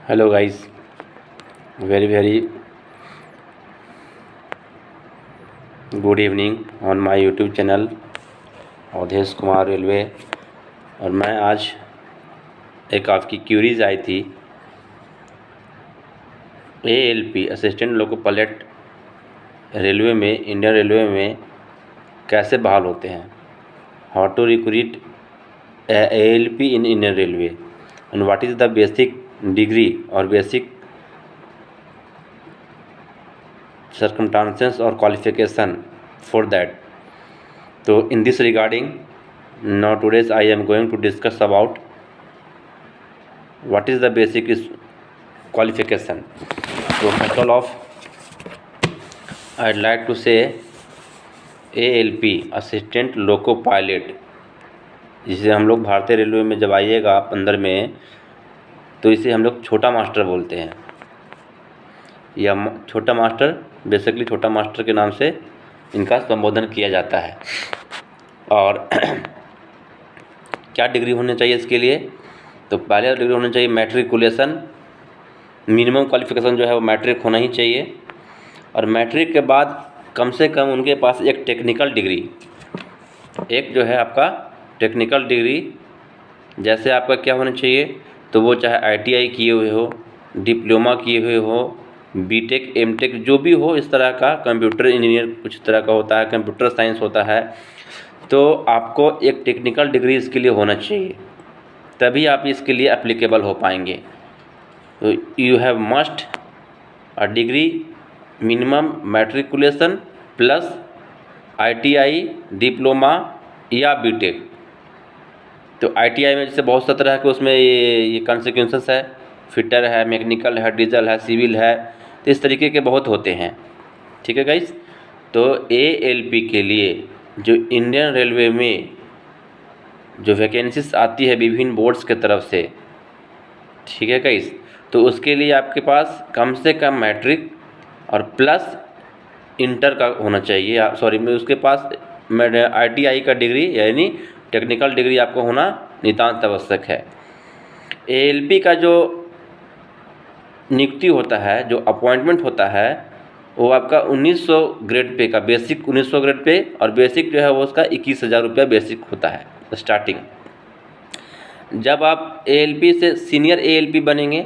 Hello guys, very good evening on my YouTube channel Awadhesh Kumar railway. और मैं आज एक आपकी क्यूरीज आई थी ALP assistant loco pilot railway में, इंडियन रेलवे में कैसे बहाल होते हैं, how to recruit ALP in Indian railway and what is the basic degree और basic circumstances or qualification for that. So in this regarding, now today's I am going to discuss about what is the basic qualification. So first of all, I'd like to say ALP assistant loco pilot, जिसे हम लोग भारतीय railway में जब आइएगा आप अंदर में तो इसे हम लोग छोटा मास्टर बोलते हैं, या छोटा मास्टर, बेसिकली छोटा मास्टर के नाम से इनका संबोधन किया जाता है। और क्या डिग्री होनी चाहिए इसके लिए? तो पहले डिग्री होनी चाहिए मैट्रिकुलेशन, मिनिमम क्वालिफिकेशन जो है वो मैट्रिक होना ही चाहिए। और मैट्रिक के बाद कम से कम उनके पास एक टेक्निकल डिग्री, एक जो है आपका टेक्निकल डिग्री, जैसे आपका क्या होना चाहिए, तो वो चाहे ITI किए हुए हो, डिप्लोमा किए हुए हो, बीटेक एमटेक जो भी हो, इस तरह का कंप्यूटर इंजीनियर कुछ तरह का होता है, कंप्यूटर साइंस होता है, तो आपको एक टेक्निकल डिग्री इसके लिए होना चाहिए, तभी आप इसके लिए एप्लीकेबल हो पाएंगे। तो you have must a degree, minimum matriculation plus ITI, diploma या बीटेक। तो ITI में जैसे बहुत सा तरह के उसमें ये कॉन्सिक्वेंसेस है, फिटर है, मैकेनिकल है, डीजल है, सिविल है, तो इस तरीके के बहुत होते हैं। ठीक है गाइस। तो ALP के लिए जो इंडियन रेलवे में जो वैकेंसीज आती है विभिन्न बोर्ड्स के तरफ से, ठीक है गाइस, तो उसके लिए आपके पास कम से कम मैट्रिक और प्लस इंटर का होना चाहिए, मैं उसके पास ITI का डिग्री यानी टेक्निकल डिग्री आपको होना नितांत आवश्यक है। ALP का जो नियुक्ति होता है, जो अपॉइंटमेंट होता है, वो आपका 1900 ग्रेड पे का, बेसिक 1900 ग्रेड पे, और बेसिक जो है वो उसका 21,000 रुपया बेसिक होता है स्टार्टिंग। जब आप ALP से सीनियर ALP बनेंगे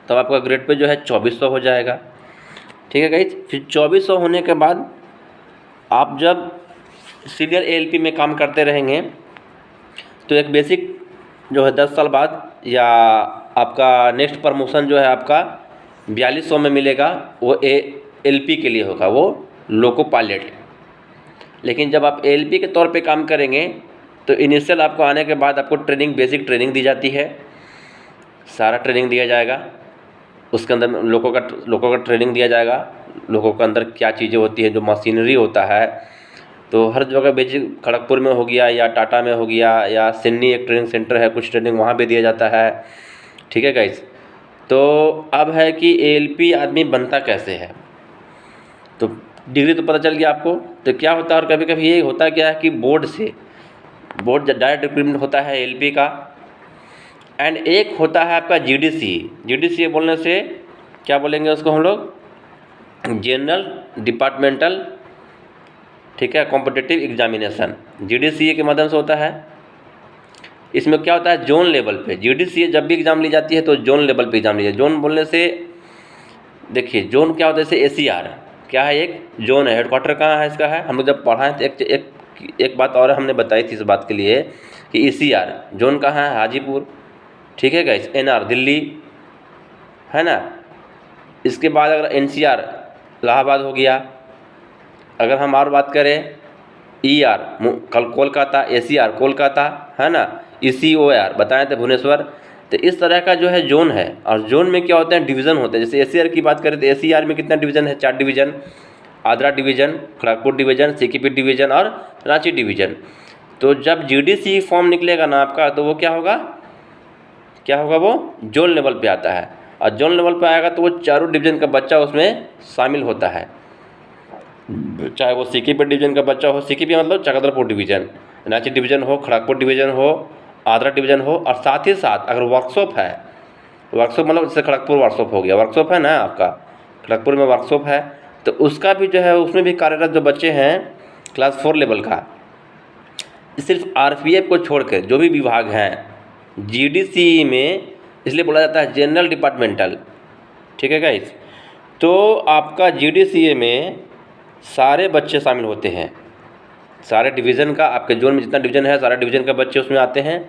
तब आपका ग्रेड पे जो है 2400 हो जाएगा। ठीक है गाइस। फिर 2400 होने के बाद आप जब सीनियर ALP में काम करते रहेंगे तो एक बेसिक जो है 10 साल बाद, या आपका नेक्स्ट प्रमोशन जो है आपका 4200 में मिलेगा, वो ALP के लिए होगा, वो लोको पायलट। लेकिन जब आप ALP के तौर पे काम करेंगे तो इनिशियल आपको आने के बाद आपको ट्रेनिंग, बेसिक ट्रेनिंग दी जाती है, सारा ट्रेनिंग दिया जाएगा। उसके अंदर लोको का ट्रेनिंग दिया जाएगा, लोको के अंदर क्या चीज़ें होती हैं, जो मशीनरी होता है, तो हर जगह बेसिक खड़गपुर में हो गया या टाटा में हो गया या सिडनी एक ट्रेनिंग सेंटर है, कुछ ट्रेनिंग वहाँ पे दिया जाता है। ठीक है गाइस। तो अब है कि ALP आदमी बनता कैसे है। तो डिग्री तो पता चल गया आपको, तो क्या होता है, और कभी कभी ये होता क्या है कि बोर्ड डायरेक्ट रिक्रूटमेंट होता है ALP का, एंड एक होता है आपका GDC बोलने से क्या बोलेंगे उसको हम लोग, जनरल डिपार्टमेंटल, ठीक है, कॉम्पिटिटिव एग्जामिनेशन, GDCA के माध्यम से होता है। इसमें क्या होता है, जोन लेवल पे GDCA जब भी एग्ज़ाम ली जाती है तो जोन लेवल पे एग्ज़ाम ली जाती है। जोन बोलने से देखिए, जोन क्या होता है, जैसे ACR क्या है, एक जोन है, हेडक्वार्टर कहाँ है इसका है, हम लोग जब पढ़ा है तो एक बात और हमने बताई थी इस बात के लिए कि ECR जोन कहाँ है, हाजीपुर। ठीक है गाइस। NR दिल्ली है ना। इसके बाद अगर NCR इलाहाबाद हो गया। अगर हम और बात करें ER कोलकाता, ACR कोलकाता है ना, ECOR बताएं थे भुवनेश्वर। तो इस तरह का जो है जोन है, और जोन में क्या होते हैं, डिवीज़न होते हैं। जैसे ACR की बात करें तो ACR में कितना डिवीज़न है, 4 division, Adra division, Kharagpur division, CKP division और रांची डिवीज़न। तो जब GDC फॉर्म निकलेगा ना आपका, तो वो क्या होगा, वो जोन लेवल पे आता है, और जोन लेवल पे आएगा तो वो चारों डिवीज़न का बच्चा उसमें शामिल होता है, चाहे वो CKP डिवीज़न का बच्चा हो, CKP मतलब चक्रधरपुर डिवीज़न, रांची डिवीज़न हो, खड़गपुर डिवीज़न हो, आद्रा डिवीज़न हो, और साथ ही साथ अगर वर्कशॉप है वर्कशॉप मतलब जैसे खड़गपुर वर्कशॉप हो गया, वर्कशॉप है ना आपका, खड़गपुर में वर्कशॉप है, तो उसका भी जो है उसमें भी कार्यरत जो बच्चे हैं क्लास 4 लेवल का, सिर्फ आरपीएफ को छोड़ कर जो भी विभाग हैं जीडीसीई में, इसलिए बोला जाता है जनरल डिपार्टमेंटल, ठीक है गाइस। तो आपका जीडीसीए में सारे बच्चे शामिल होते हैं, सारे डिवीज़न का, आपके जोन में जितना डिवीज़न है सारा डिवीज़न का बच्चे उसमें आते हैं,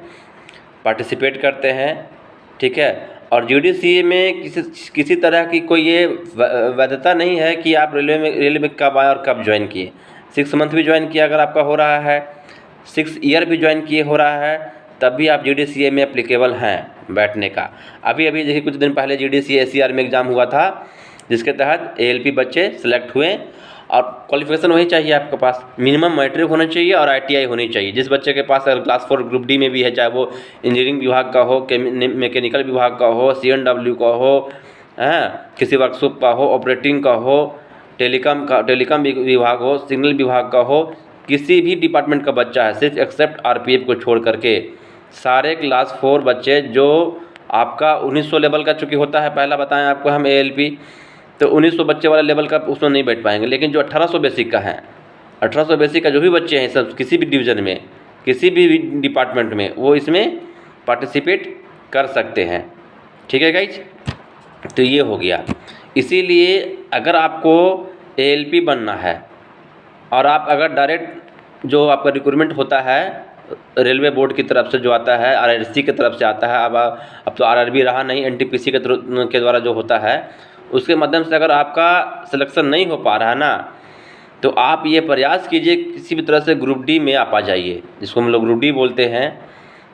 पार्टिसिपेट करते हैं, ठीक है। और जीडीसीए में किसी तरह की कोई ये वैधता नहीं है कि आप रेलवे में कब आए और कब ज्वाइन किए। 6 मंथ भी ज्वाइन किया अगर आपका हो रहा है, 6 ईयर भी ज्वाइन किए हो रहा है, तब भी आप जीडीसीए में एप्लीकेबल हैं बैठने का। अभी देखिए कुछ दिन पहले जीडीसीए एससीआर में एग्ज़ाम हुआ था, जिसके तहत एएलपी बच्चे सेलेक्ट हुए, और क्वालिफिकेशन वही चाहिए आपके पास, मिनिमम मैट्रिक होना चाहिए और आईटीआई होनी चाहिए। जिस बच्चे के पास अगर क्लास 4 ग्रुप डी में भी है, चाहे वो इंजीनियरिंग विभाग का हो, मैकेनिकल विभाग का हो, सीएनडब्ल्यू का हो, किसी वर्कशॉप का हो, ऑपरेटिंग का हो, टेलीकॉम विभाग हो, सिग्नल विभाग का हो, किसी भी डिपार्टमेंट का बच्चा है, सिर्फ एक्सेप्ट आरपीएफ को छोड़ करके सारे क्लास 4 बच्चे जो आपका 1900 लेवल का चूँकि होता है, पहला बताएं आपको हम एएलपी, तो 1900 बच्चे वाला लेवल का उसमें नहीं बैठ पाएंगे। लेकिन जो 1800 बेसिक का है, 1800 बेसिक का जो भी बच्चे हैं सब किसी भी डिवीज़न में, किसी भी डिपार्टमेंट में, वो इसमें पार्टिसिपेट कर सकते हैं, ठीक है गाइज। तो ये हो गया। इसीलिए अगर आपको एएलपी बनना है और आप अगर डायरेक्ट जो आपका रिक्रूटमेंट होता है रेलवे बोर्ड की तरफ से जो आता है, आरआरसी की तरफ से आता है, अब तो आरआरबी रहा नहीं, एनटीपीसी के द्वारा जो होता है, उसके माध्यम से अगर आपका सिलेक्शन नहीं हो पा रहा है ना, तो आप ये प्रयास कीजिए किसी भी तरह से ग्रुप डी में आप आ जाइए, जिसको हम लोग ग्रुप डी बोलते हैं,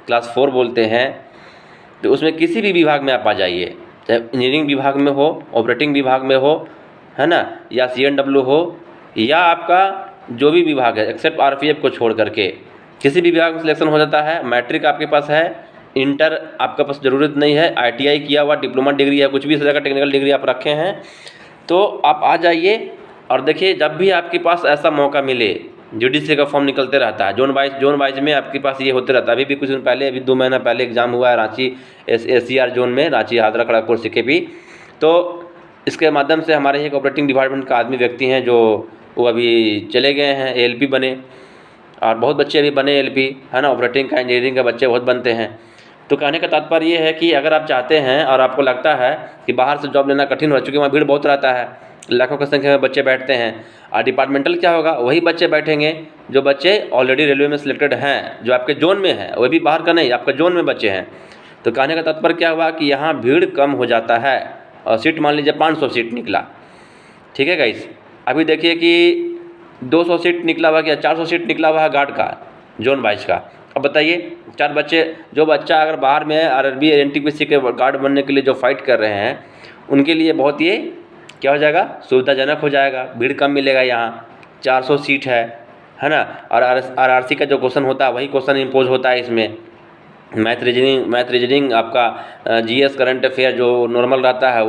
क्लास 4 बोलते हैं। तो उसमें किसी भी विभाग में आप आ जाइए, चाहे इंजीनियरिंग विभाग में हो, ऑपरेटिंग विभाग में हो, है ना, या सीएनडब्ल्यू हो, या आपका जो भी विभाग है एक्सेप्ट आरपीएफ को छोड़ करके किसी भी विभाग में सिलेक्शन हो जाता है। मैट्रिक आपके पास है, इंटर आपके पास ज़रूरत नहीं है, आईटीआई किया हुआ, डिप्लोमा डिग्री है, कुछ भी इस तरह का टेक्निकल डिग्री आप रखे हैं, तो आप आ जाइए। और देखिए जब भी आपके पास ऐसा मौका मिले, जीडीसी का फॉर्म निकलते रहता है, जोन वाइज में आपके पास ये होते रहता है। अभी भी कुछ दिन पहले, अभी 2 महीना पहले एग्ज़ाम हुआ है रांची एससीआर जोन में, रांची, हावड़ा, खड़गपुर, सीकेपी। तो इसके माध्यम से हमारे एक ऑपरेटिंग डिपार्टमेंट का आदमी व्यक्ति हैं जो वो अभी चले गए हैं, एएलपी बने, और बहुत बच्चे अभी बने एएलपी, है ना, ऑपरेटिंग का, इंजीनियरिंग का बच्चे बहुत बनते हैं। तो कहने का तात्पर्य ये है कि अगर आप चाहते हैं और आपको लगता है कि बाहर से जॉब लेना कठिन हो, चूँकि वहाँ भीड़ बहुत रहता है, लाखों की संख्या में बच्चे बैठते हैं, और डिपार्टमेंटल क्या होगा, वही बच्चे बैठेंगे जो बच्चे ऑलरेडी रेलवे में सिलेक्टेड हैं, जो आपके जोन में हैं, वो भी बाहर का नहीं, आपका जोन में बच्चे हैं। तो कहने का तात्पर्य क्या हुआ कि यहाँ भीड़ कम हो जाता है, और सीट मान लीजिए 500 सीट निकला, ठीक है गाइस। अभी देखिए कि 200 सीट निकला हुआ, क्या 400 सीट निकला हुआ है गार्ड का, जोन वाइज का। अब बताइए 4 बच्चे, जो बच्चा अगर बाहर में आरआरबी एनटीपीसी के गार्ड बनने के लिए जो फाइट कर रहे हैं, उनके लिए बहुत ये क्या हो जाएगा, सुविधाजनक हो जाएगा, भीड़ कम मिलेगा। यहाँ 400 सीट है ना, और आरआरसी का जो क्वेश्चन होता है वही क्वेश्चन इम्पोज होता है इसमें। मैथ रीजनिंग आपका जीएस करंट अफेयर जो नॉर्मल रहता है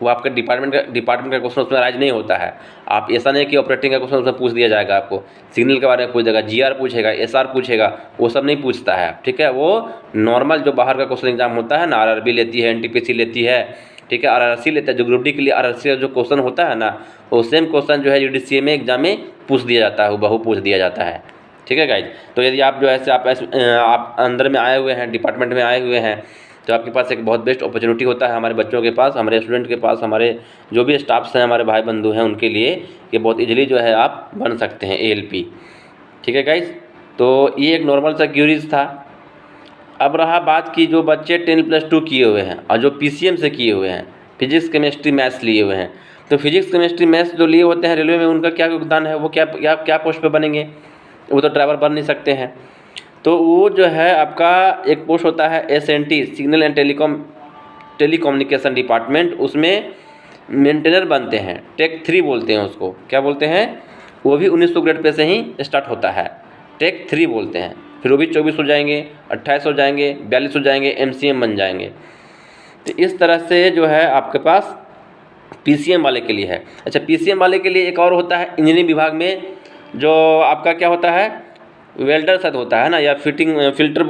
वो आपका डिपार्टमेंट का क्वेश्चन उसमें राइज नहीं होता है। आप ऐसा नहीं कि ऑपरेटिंग का क्वेश्चन उसमें पूछ दिया जाएगा, आपको सिग्नल के बारे में पूछ देगा, जीआर पूछेगा, एसआर पूछेगा, वो सब नहीं पूछता है, ठीक है। वो नॉर्मल जो बाहर का क्वेश्चन एग्जाम होता है ना, आरआरबी लेती है, एनटीपीसी लेती है, ठीक है, आरआरसी लेता है, जो ग्रुप डी के लिए आरआरसी का जो क्वेश्चन होता है ना, वो सेम क्वेश्चन जो है यूडीसीए में एग्जाम में पूछ दिया जाता है, बहु पूछ दिया जाता है, ठीक है गाइज। तो यदि आप जो ऐसे आप अंदर में आए हुए हैं, डिपार्टमेंट में आए हुए हैं, तो आपके पास एक बहुत बेस्ट अपॉर्चुनिटी होता है, हमारे बच्चों के पास, हमारे स्टूडेंट के पास, हमारे जो भी स्टाफ्स हैं, हमारे भाई बंधु हैं, उनके लिए ये बहुत इजीली जो है आप बन सकते हैं एएलपी, ठीक है गाइज। तो ये एक नॉर्मल सा क्यूरीज था। अब रहा बात की जो बच्चे 10+2 किए हुए हैं और जो पीसीएम से किए हुए हैं, फिजिक्स केमिस्ट्री मैथ्स लिए हुए हैं, तो फिजिक्स केमिस्ट्री मैथ्स जो लिए होते हैं रेलवे में, उनका क्या योगदान है, वो क्या पोस्ट पे बनेंगे, वो तो ड्राइवर बन नहीं सकते हैं। तो वो जो है आपका एक पोस्ट होता है SNT, signal and telecommunication department, उसमें मेंटेनर बनते हैं, टेक 3 बोलते हैं उसको, क्या बोलते हैं, वो भी 1900 ग्रेड पे से ही स्टार्ट होता है, टेक 3 बोलते हैं। फिर वो भी 24 हो जाएंगे, 28 हो जाएंगे, 42 हो जाएंगे, एमसीएम बन जाएंगे। तो इस तरह से जो है आपके पास पीसीएम वाले के लिए है। अच्छा, पीसीएम वाले के लिए एक और होता है इंजीनियरिंग विभाग में, जो आपका क्या होता है, वेल्डर शायद होता है ना, या फिल्टर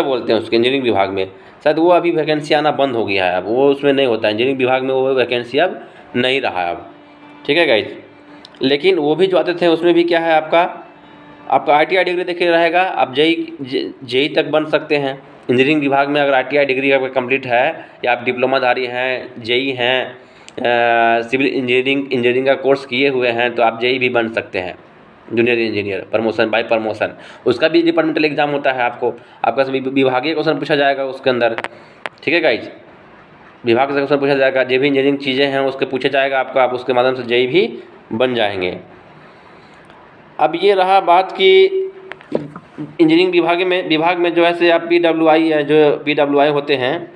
बोलते हैं उसके इंजीनियरिंग विभाग में। शायद वो अभी वैकेंसी आना बंद हो गया है, अब वो उसमें नहीं होता है, इंजीनियरिंग विभाग में वो वैकेंसी अब नहीं रहा अब, ठीक है गाइज। लेकिन वो भी जो आते थे उसमें भी क्या है, आपका ITI डिग्री देखिए रहेगा, आप जेई तक बन सकते हैं इंजीनियरिंग विभाग में। अगर ITI डिग्री आपका कंप्लीट है या आप डिप्लोमाधारी हैं, जेई हैं, सिविल इंजीनियरिंग का कोर्स किए हुए हैं, तो आप जेई भी बन सकते हैं, junior engineer, promotion by promotion. उसका भी डिपार्टमेंटल एग्जाम होता है, आपका विभागीय क्वेश्चन पूछा जाएगा उसके अंदर, ठीक है गाइज। विभाग से क्वेश्चन पूछा जाएगा, जो भी इंजीनियरिंग चीज़ें हैं उसके पूछा जाएगा आपका, आप उसके माध्यम से जेई भी बन जाएंगे। अब ये रहा बात कि इंजीनियरिंग विभाग में जो है से आप PWI होते हैं,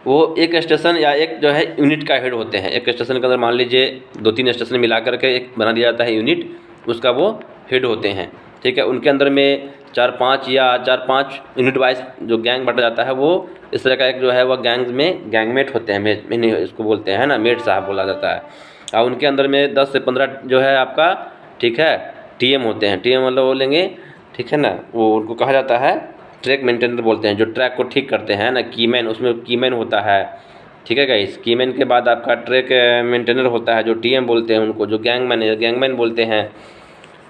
वो एक स्टेशन या एक जो है यूनिट का हेड होते हैं। एक स्टेशन के अंदर मान लीजिए 2-3 स्टेशन मिला करके एक बना दिया जाता है यूनिट, उसका वो हेड होते हैं, ठीक है। उनके अंदर में 4-5 यूनिट वाइज जो गैंग बांटा जाता है, वो इस तरह का एक जो है वह गैंगमेट होते हैं, इसको बोलते हैं ना, मेट साहब बोला जाता है। और उनके अंदर में 10 से 15 जो है आपका, ठीक है, TM होते हैं। TM मतलब बोलेंगे, ठीक है ना, वो उनको कहा जाता है ट्रैक मेंटेनर बोलते हैं, जो ट्रैक को ठीक करते हैं ना, कीमैन, उसमें कीमैन होता है, ठीक है गाइस। कीमैन के बाद आपका ट्रैक मेंटेनर होता है, जो TM बोलते हैं उनको, जो गैंगमैन बोलते हैं,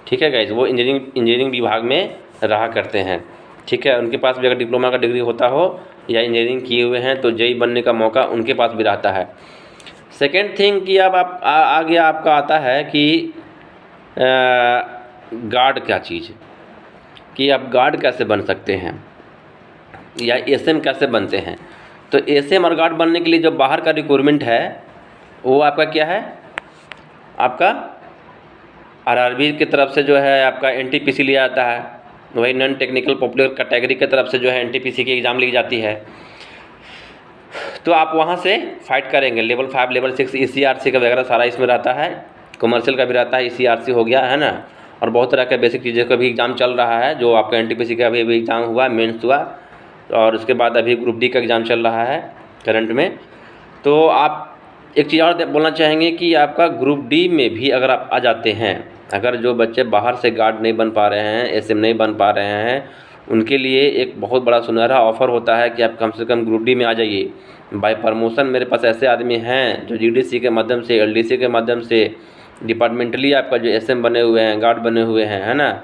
ठीक है गाइस। वो इंजीनियरिंग विभाग में रहा करते हैं, ठीक है। उनके पास भी अगर डिप्लोमा का डिग्री होता हो या इंजीनियरिंग किए हुए हैं, तो जेई बनने का मौका उनके पास भी रहता है। सेकेंड थिंग कि अब आप आगे आपका आता है कि गार्ड क्या चीज़, कि आप गार्ड कैसे बन सकते हैं या SM कैसे बनते हैं। तो SM और गार्ड बनने के लिए जो बाहर का रिक्वायरमेंट है, वो आपका क्या है, आपका RRB की तरफ से जो है आपका NTPC लिया जाता है, वही नॉन टेक्निकल पॉपुलर कैटेगरी की तरफ से जो है NTPC की एग्ज़ाम ली जाती है। तो आप वहाँ से फाइट करेंगे, लेवल 5 लेवल 6 ECRC का वगैरह सारा इसमें रहता है, कमर्शियल का भी रहता है, ECRC हो गया है ना, और बहुत तरह के बेसिक चीज़ों का भी एग्ज़ाम चल रहा है। जो आपका NTPC का अभी एग्ज़ाम हुआ, मेंस हुआ, और उसके बाद अभी ग्रुप D का एग्ज़ाम चल रहा है करंट में। तो आप एक चीज़ और बोलना चाहेंगे कि आपका ग्रुप D में भी अगर आप आ जाते हैं, अगर जो बच्चे बाहर से गार्ड नहीं बन पा रहे हैं, SM नहीं बन पा रहे हैं, उनके लिए एक बहुत बड़ा सुनहरा ऑफ़र होता है कि आप कम से कम ग्रुप D में आ जाइए बाय प्रमोशन। मेरे पास ऐसे आदमी हैं जो GDC के माध्यम से, LDC के माध्यम से डिपार्टमेंटली आपका जो SM बने हुए हैं, गार्ड बने हुए हैं, है ना,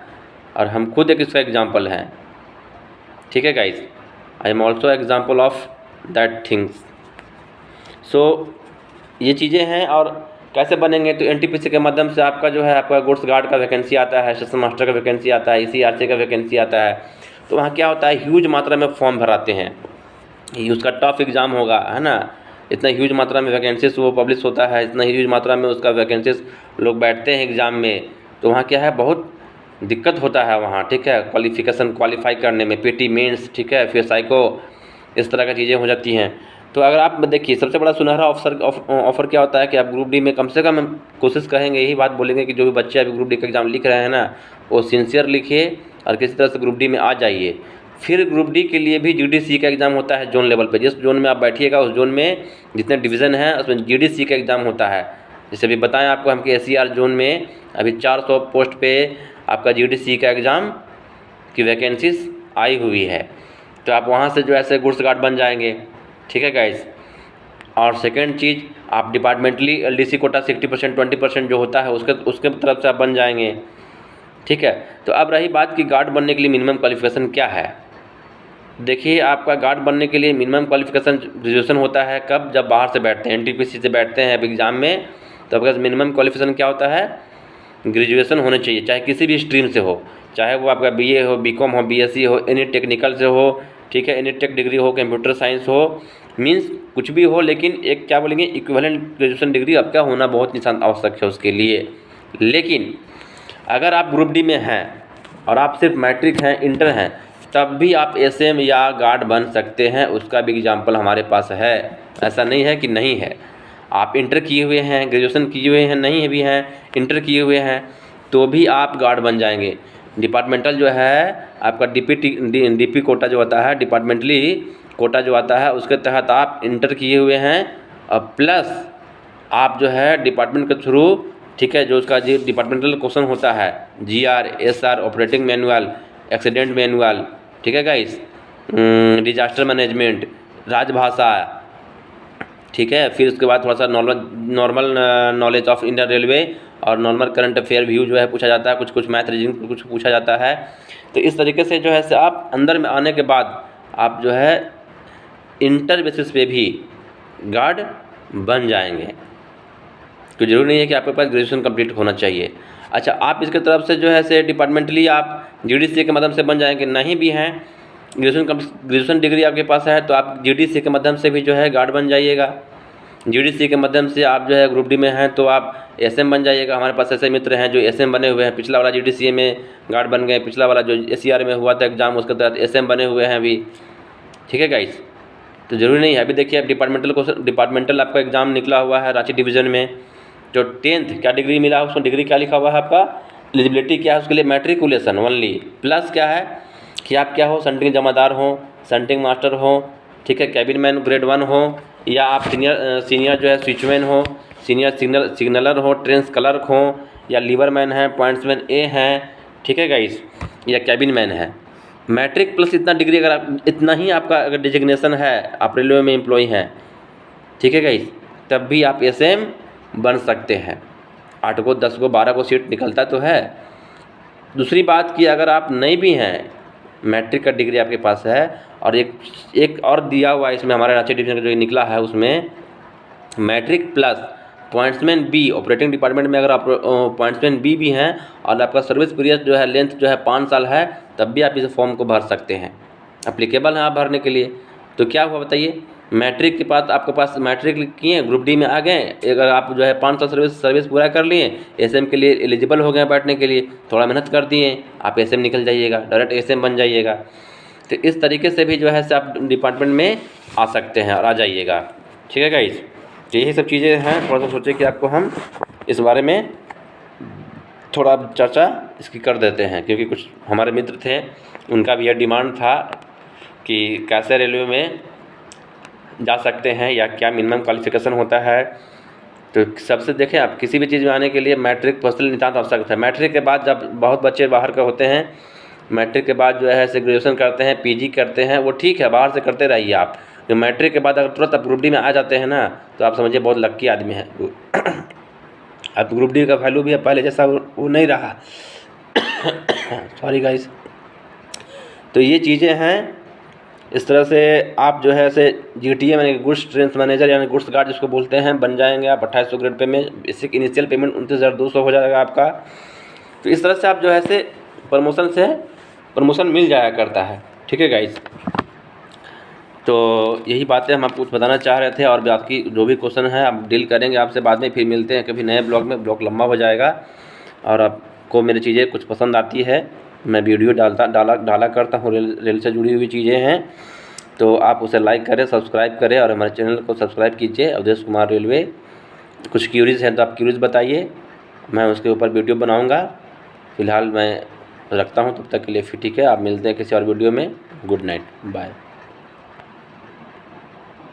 और हम खुद एक इसका एग्जांपल हैं, ठीक है guys. I am also example of that things. So ये चीज़ें हैं। और कैसे बनेंगे, तो NTPC के माध्यम से आपका जो है आपका गुड्स गार्ड का वैकेंसी आता है, स्टेशन मास्टर का वैकेंसी आता है, ECRC का वैकेंसी आता है। तो वहाँ क्या होता है, ह्यूज मात्रा में फॉर्म भराते हैं, ये उसका टफ एग्ज़ाम होगा, है ना, इतना ह्यूज मात्रा में वैकेंसीज वो पब्लिश होता है, इतना ह्यूज मात्रा में उसका वैकेंसीज लोग बैठते हैं एग्ज़ाम में। तो वहाँ क्या है, बहुत दिक्कत होता है वहाँ, ठीक है, क्वालिफाई करने में, PT मेंस, ठीक है, फिर साइको, इस तरह की चीज़ें हो जाती हैं। तो अगर आप देखिए, सबसे बड़ा सुनहरा ऑफ़र क्या होता है कि आप ग्रुप D में कम से कम कोशिश करेंगे, यही बात बोलेंगे कि जो भी बच्चे अभी ग्रुप D का एग्ज़ाम लिख रहे हैं ना, वो सिंसियर लिखिए और किसी तरह से ग्रुप D में आ जाइए। फिर ग्रुप D के लिए भी GDC का एग्ज़ाम होता है जोन लेवल पे। जिस जोन में आप बैठिएगा उस जोन में जितने डिवीज़न हैं उसमें GDC का एग्ज़ाम होता है। जैसे अभी बताएं आपको हम कि SCR जोन में अभी 400 पोस्ट पे आपका GDC का एग्ज़ाम की वैकेंसीज आई हुई है। तो आप वहाँ से जो ऐसे गुड्स गार्ड बन जाएंगे, ठीक है गाइस। और सेकेंड चीज़, आप डिपार्टमेंटली LDC कोटा 60% 20% जो होता है उसके तरफ से आप बन जाएंगे, ठीक है। तो अब रही बात कि गार्ड बनने के लिए मिनिमम क्वालिफिकेशन क्या है। देखिए, आपका गार्ड बनने के लिए मिनिमम क्वालिफिकेशन ग्रेजुएशन होता है। कब, जब बाहर से बैठते हैं, NTPC से बैठते हैं अब एग्ज़ाम में, तो आपका मिनिमम क्वालिफिकेशन क्या होता है, ग्रेजुएशन होना चाहिए, चाहे किसी भी स्ट्रीम से हो, चाहे वो आपका BA हो, BCom हो, BSc हो, एनी टेक्निकल से हो, ठीक है, एनी टेक डिग्री हो, कंप्यूटर साइंस हो, मीन्स कुछ भी हो, लेकिन एक क्या बोलेंगे, इक्विवेलेंट ग्रेजुएशन डिग्री आपका होना बहुत निशान आवश्यक है उसके लिए। लेकिन अगर आप ग्रुप D में हैं और आप सिर्फ मैट्रिक हैं, इंटर हैं, तब भी आप SM या गार्ड बन सकते हैं। उसका भी एग्जाम्पल हमारे पास है, ऐसा नहीं है कि नहीं है। आप इंटर किए हुए हैं, ग्रेजुएशन किए हुए हैं, नहीं भी हैं, इंटर किए हुए हैं, तो भी आप गार्ड बन जाएंगे। डिपार्टमेंटल जो है आपका DP कोटा जो होता है, डिपार्टमेंटली कोटा जो आता है, उसके तहत आप इंटर किए हुए हैं और प्लस आप जो है डिपार्टमेंट के थ्रू, ठीक है, जो उसका जो डिपार्टमेंटल क्वेश्चन होता है, GR, SR, operating manual, accident manual, ठीक है गाइस, डिजास्टर मैनेजमेंट, राजभाषा, ठीक है। फिर उसके बाद थोड़ा सा normal knowledge of Indian railway और नॉर्मल करंट अफेयर व्यू जो है पूछा जाता है, कुछ मैथ रीजनिंग कुछ पूछा जाता है। तो इस तरीके से जो है से आप अंदर में आने के बाद आप जो है इंटर बेसिस पे भी गार्ड बन जाएंगे। तो जरूरी नहीं है कि आपके पास ग्रेजुएशन कंप्लीट होना चाहिए। अच्छा, आप इसके तरफ से जो है से डिपार्टमेंटली आप जीडीसी के माध्यम से बन जाएंगे, नहीं भी हैं ग्रेजुएशन डिग्री आपके पास है तो आप जीडीसी के माध्यम से भी जो है गार्ड बन जाइएगा। जीडीसी के माध्यम से आप जो है ग्रुप डी में हैं तो आप एसएम बन जाइएगा। हमारे पास ऐसे मित्र हैं जो एसएम बने हुए हैं, पिछला वाला जीडीसी में गार्ड बन गए, पिछला वाला जो एसईआर में हुआ था एग्जाम उसके तहत एसएम बने हुए हैं अभी, ठीक है गाइस। तो ज़रूरी नहीं है, अभी देखिए आप डिपार्टमेंटल आपका एग्ज़ाम निकला हुआ है रांची डिवीज़न में, जो 10th क्या डिग्री मिला है उसमें डिग्री क्या लिखा हुआ है आपका, एलिजिबिलिटी क्या है उसके लिए मैट्रिकुलेशन ओनली, प्लस क्या है कि आप क्या हो, सेंटिंग जमादार हो, सेंटिंग मास्टर हो, ठीक है, कैबिन मैन ग्रेड 1 हो, या आप सीनियर जो है स्विचमैन हो, सीनियर सिग्नलर हो, ट्रेंस क्लर्क हो, या लीवर मैन है, पॉइंट्समैन ए हैं, ठीक है गाइस, या कैबिन मैन है। मैट्रिक प्लस इतना डिग्री अगर आप इतना ही आपका अगर डिजिग्नेशन है, आप रेलवे में एम्प्लॉय हैं, ठीक है गाइस, तब भी आप एसएम बन सकते हैं। 8 को 10 को 12 को सीट निकलता तो है। दूसरी बात कि अगर आप नहीं भी हैं, मैट्रिक का डिग्री आपके पास है और एक और दिया हुआ है इसमें हमारे रांची डिवीज़न का जो निकला है उसमें matric plus pointsman B, operating department में अगर आप पॉइंट्समैन बी भी हैं और आपका सर्विस पीरियड जो है लेंथ जो है 5 साल है, तब भी आप इस फॉर्म को भर सकते हैं, अप्लीकेबल हैं आप भरने के लिए। तो क्या हुआ बताइए, मैट्रिक के बाद आपके पास मैट्रिक किए, ग्रुप डी में आ गए, अगर आप जो है 5 साल सर्विस पूरा कर लिए, एसएम के लिए एलिजिबल हो गए बैठने के लिए, थोड़ा मेहनत कर दिए, आप एसएम निकल जाइएगा, डायरेक्ट एसएम बन जाइएगा। तो इस तरीके से भी जो है आप डिपार्टमेंट में आ सकते हैं और आ जाइएगा, ठीक है गाइस। तो यही सब चीज़ें हैं, थोड़ा सा सोचे कि आपको हम इस बारे में थोड़ा चर्चा इसकी कर देते हैं, क्योंकि कुछ हमारे मित्र थे उनका भी यह डिमांड था कि कैसे रेलवे में जा सकते हैं या क्या मिनिमम क्वालिफिकेशन होता है। तो सबसे देखें, आप किसी भी चीज़ में आने के लिए मैट्रिक पर्सनल नितांत आवश्यक है। मैट्रिक के बाद जब बहुत बच्चे बाहर के होते हैं, मैट्रिक के बाद जो है से ग्रेजुएशन करते हैं, पीजी करते हैं, वो ठीक है, बाहर से करते रहिए आप। जो मैट्रिक के बाद अगर तुरंत आप ग्रुप डी में आ जाते हैं ना, तो आप समझिए बहुत लक्की आदमी है। अब ग्रुप डी का वैल्यू भी पहले जैसा वो नहीं रहा। Sorry guys. तो ये चीज़ें हैं, इस तरह से आप जो है से जीटीए यानी गुड्स ट्रेंस मैनेजर यानी गुड्स गार्ड जिसको बोलते हैं बन जाएंगे आप 2800 ग्रेड पे में। बेसिक इनिशियल पेमेंट 29,200 हो जाएगा आपका। तो इस तरह से आप जो है से प्रमोशन मिल जाया करता है, ठीक है गाइस। तो यही बातें हम आपको कुछ बताना चाह रहे थे, और बाकी जो भी क्वेश्चन है आप डील करेंगे आपसे बाद में। फिर मिलते हैं कभी नए ब्लॉग में, ब्लॉग लंबा हो जाएगा। और आपको मेरी चीज़ें कुछ पसंद आती है, मैं वीडियो डाला करता हूँ, रेल से जुड़ी हुई चीज़ें हैं, तो आप उसे लाइक करें, सब्सक्राइब करें और हमारे चैनल को सब्सक्राइब कीजिए, अवधेश कुमार रेलवे। कुछ क्यूरीज हैं तो आप क्यूरीज बताइए, मैं उसके ऊपर वीडियो बनाऊँगा। फ़िलहाल मैं रखता हूँ, तब तक के लिए फिर ठीक है। आप मिलते हैं किसी और वीडियो में। Good night, bye.